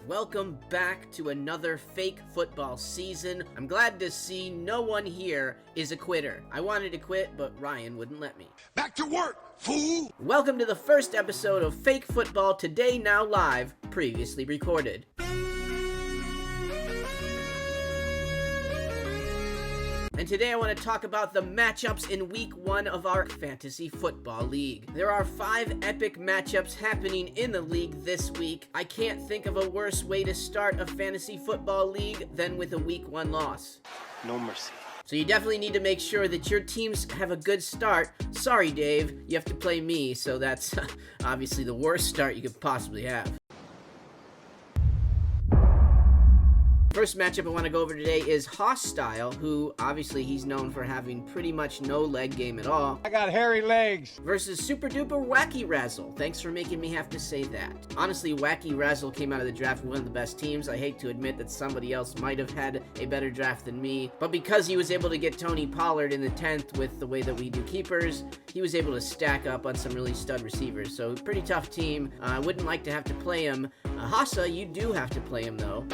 welcome back to another fake football season. I'm glad to see no one here is a quitter. I wanted to quit, but Ryan wouldn't let me. Back to work, fool! Welcome to the first episode of Fake Football, today now live, previously recorded. And today I want to talk about the matchups in week 1 of our fantasy football league. There are 5 epic matchups happening in the league this week. I can't think of a worse way to start a fantasy football league than with a week 1 loss. No mercy. So you definitely need to make sure that your teams have a good start. Sorry, Dave, you have to play me, so that's obviously the worst start you could possibly have. First matchup I want to go over today is Hossa, who obviously he's known for having pretty much no leg game at all. I got hairy legs. Versus Super Duper Wacky Razzle. Thanks for making me have to say that. Honestly, Wacky Razzle came out of the draft with one of the best teams. I hate to admit that somebody else might have had a better draft than me, but because he was able to get Tony Pollard in the 10th with the way that we do keepers, he was able to stack up on some really stud receivers. So pretty tough team. I wouldn't like to have to play him. Hossa, you do have to play him though.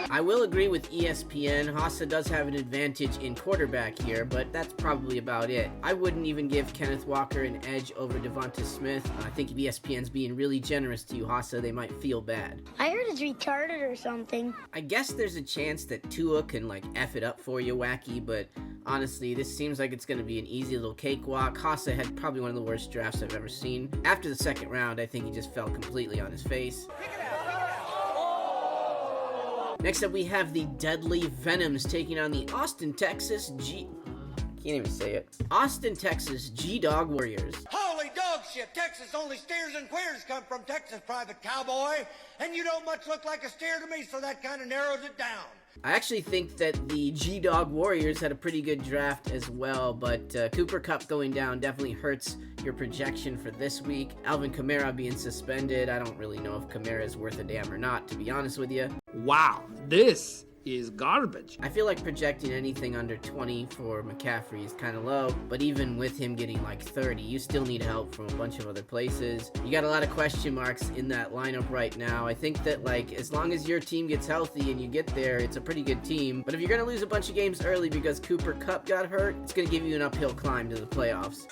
I will agree with ESPN. Hossa does have an advantage in quarterback here, but that's probably about it. I wouldn't even give Kenneth Walker an edge over Devonta Smith. I think if ESPN's being really generous to you, Hossa, they might feel bad. I heard it's retarded or something. I guess there's a chance that Tua can F it up for you, Wacky, but honestly, this seems like it's going to be an easy little cakewalk. Hossa had probably one of the worst drafts I've ever seen. After the second round, I think he just fell completely on his face. Next up, we have the Deadly Venoms taking on the Austin, Texas Can't even say it. Austin, Texas G-Dog Warriors. Holy dog shit! Texas only steers and queers come from Texas, private cowboy. And you don't much look like a steer to me, so that kind of narrows it down. I actually think that the G-Dog Warriors had a pretty good draft as well, but Cooper Kupp going down definitely hurts your projection for this week. Alvin Kamara being suspended, I don't really know if Kamara is worth a damn or not, to be honest with you. Wow, this is garbage. I feel like projecting anything under 20 for McCaffrey is kind of low, but even with him getting 30, you still need help from a bunch of other places. You got a lot of question marks in that lineup right now. I think that as long as your team gets healthy and you get there, it's a pretty good team. But if you're going to lose a bunch of games early because Cooper Kupp got hurt, it's going to give you an uphill climb to the playoffs.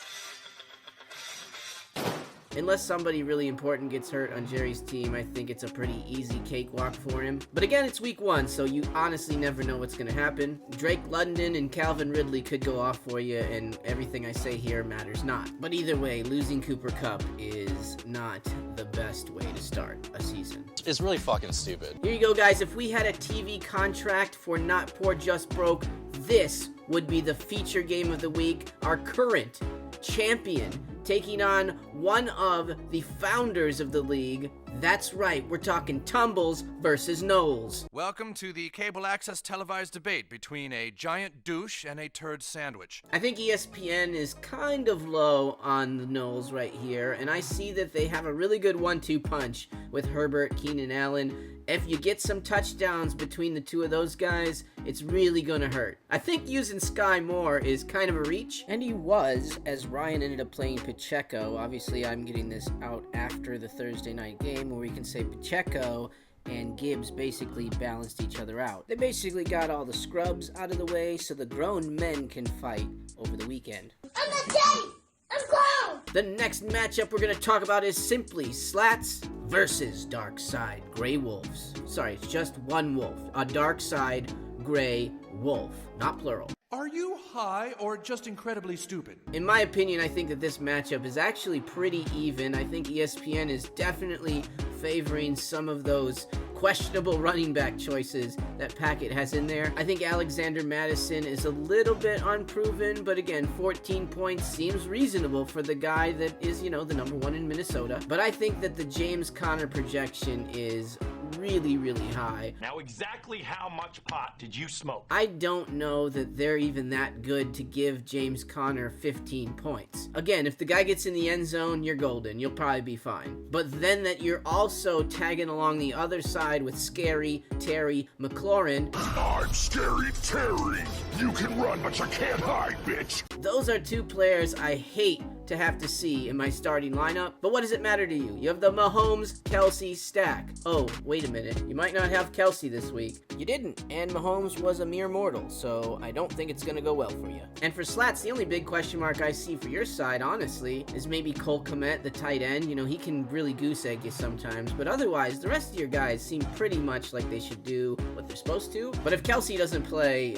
Unless somebody really important gets hurt on Jerry's team, I think it's a pretty easy cakewalk for him. But again, it's week 1, so you honestly never know what's going to happen. Drake London and Calvin Ridley could go off for you, and everything I say here matters not. But either way, losing Cooper Kupp is not the best way to start a season. It's really fucking stupid. Here you go, guys. If we had a TV contract for Not Poor Just Broke, this would be the feature game of the week. Our current champion taking on one of the founders of the league. That's right, we're talking Tumbles versus Knowles. Welcome to the cable access televised debate between a giant douche and a turd sandwich. I think ESPN is kind of low on the Knowles right here, and I see that they have a really good 1-2 punch with Herbert, Keenan Allen. If you get some touchdowns between the two of those guys, it's really gonna hurt. I think using Sky Moore is kind of a reach, and he was, as Ryan ended up playing Pacheco. Obviously, I'm getting this out after the Thursday night game, where we can say Pacheco and Gibbs basically balanced each other out. They basically got all the scrubs out of the way so the grown men can fight over the weekend. I'm not gay! I'm grown! The next matchup we're going to talk about is simply Slats versus Dark Side Gray Wolves. Sorry, it's just one wolf. A Dark Side Gray Wolf, not plural. Are you high or just incredibly stupid? In my opinion, I think that this matchup is actually pretty even. I think ESPN is definitely favoring some of those questionable running back choices that Packett has in there. I think Alexander Madison is a little bit unproven, but again, 14 points seems reasonable for the guy that is, the number 1 in Minnesota. But I think that the James Conner projection is really, really high. Now, exactly how much pot did you smoke? I don't know that they're even that good to give James Conner 15 points. Again, if the guy gets in the end zone, you're golden. You'll probably be fine. But then that you're also tagging along the other side with Scary Terry McLaurin. I'm Scary Terry. You can run, but you can't hide, bitch. Those are two players I hate to have to see in my starting lineup, but what does it matter to you? You have the Mahomes-Kelsey stack. Oh, wait a minute. You might not have Kelsey this week. You didn't, and Mahomes was a mere mortal, so I don't think it's gonna go well for you. And for Slats, the only big question mark I see for your side, honestly, is maybe Cole Kmet, the tight end. You know, he can really goose egg you sometimes, but otherwise, the rest of your guys seem pretty much like they should do what they're supposed to. But if Kelsey doesn't play,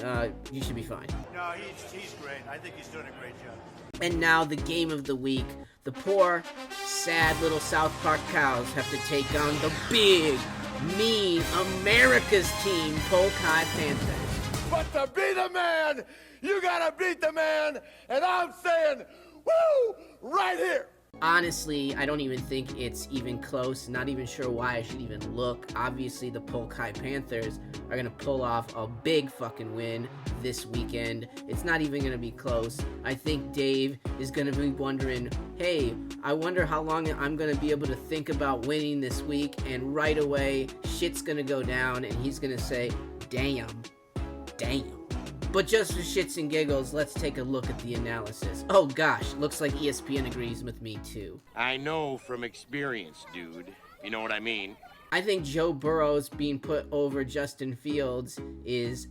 you should be fine. No, he's great. I think he's doing a great job. And now the game of the week. The poor, sad little South Park cows have to take on the big, mean America's team, Polk High Panthers. But to be the man, you gotta beat the man, and I'm saying, woo, right here. Honestly, I don't even think it's even close. Not even sure why I should even look. Obviously, the Polk High Panthers are going to pull off a big fucking win this weekend. It's not even going to be close. I think Dave is going to be wondering, hey, I wonder how long I'm going to be able to think about winning this week, and right away, shit's going to go down, and he's going to say, damn. But just for shits and giggles, let's take a look at the analysis. Oh gosh, looks like ESPN agrees with me too. I know from experience, dude. You know what I mean? I think Joe Burrow's being put over Justin Fields is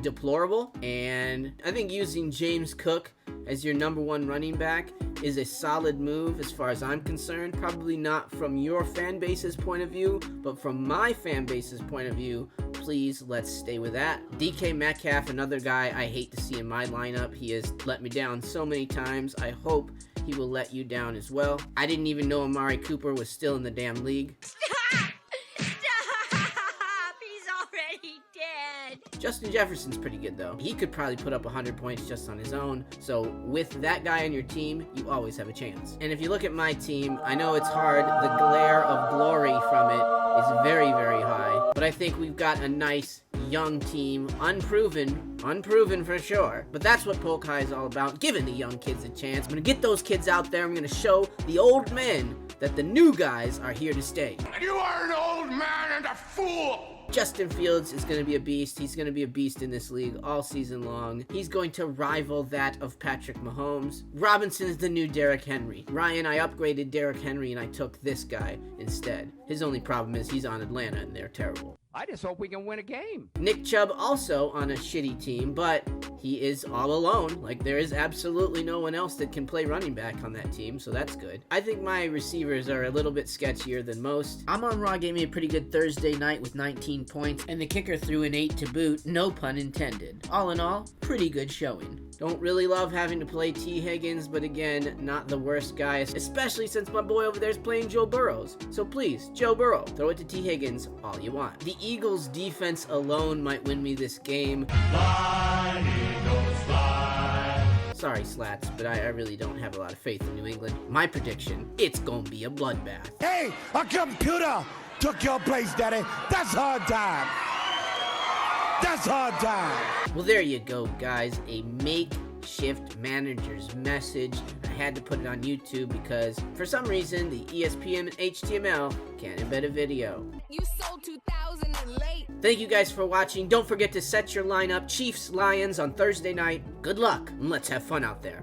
deplorable, and I think using James Cook as your number one running back is a solid move as far as I'm concerned. Probably not from your fan base's point of view, but from my fan base's point of view, please, let's stay with that. DK Metcalf, another guy I hate to see in my lineup. He has let me down so many times. I hope he will let you down as well. I didn't even know Amari Cooper was still in the damn league. Justin Jefferson's pretty good, though. He could probably put up 100 points just on his own. So with that guy on your team, you always have a chance. And if you look at my team, I know it's hard. The glare of glory from it is very, very high. But I think we've got a nice young team, unproven for sure. But that's what Polk High is all about, giving the young kids a chance. I'm gonna get those kids out there. I'm gonna show the old men that the new guys are here to stay. You are an old man and a fool. Justin Fields is going to be a beast. He's going to be a beast in this league all season long. He's going to rival that of Patrick Mahomes. Robinson is the new Derrick Henry. Ryan, I upgraded Derrick Henry and I took this guy instead. His only problem is he's on Atlanta and they're terrible. I just hope we can win a game. Nick Chubb also on a shitty team, but he is all alone. Like, there is absolutely no one else that can play running back on that team, so that's good. I think my receivers are a little bit sketchier than most. Amon-Ra gave me a pretty good Thursday night with 19 points, and the kicker threw an 8 to boot, no pun intended. All in all, pretty good showing. Don't really love having to play T. Higgins, but again, not the worst guy, especially since my boy over there is playing Joe Burrows. So please, Joe Burrow, throw it to T. Higgins all you want. The Eagles' defense alone might win me this game. Fly, Eagles, fly. Sorry, Slats, but I really don't have a lot of faith in New England. My prediction, it's gonna be a bloodbath. Hey, a computer took your place, Daddy. That's hard time. That's hard time. Well, there you go, guys. A makeshift manager's message. I had to put it on YouTube because, for some reason, the ESPN HTML can't embed a video. You sold 2,000 and late. Thank you guys for watching. Don't forget to set your lineup. Chiefs, Lions on Thursday night. Good luck, and let's have fun out there.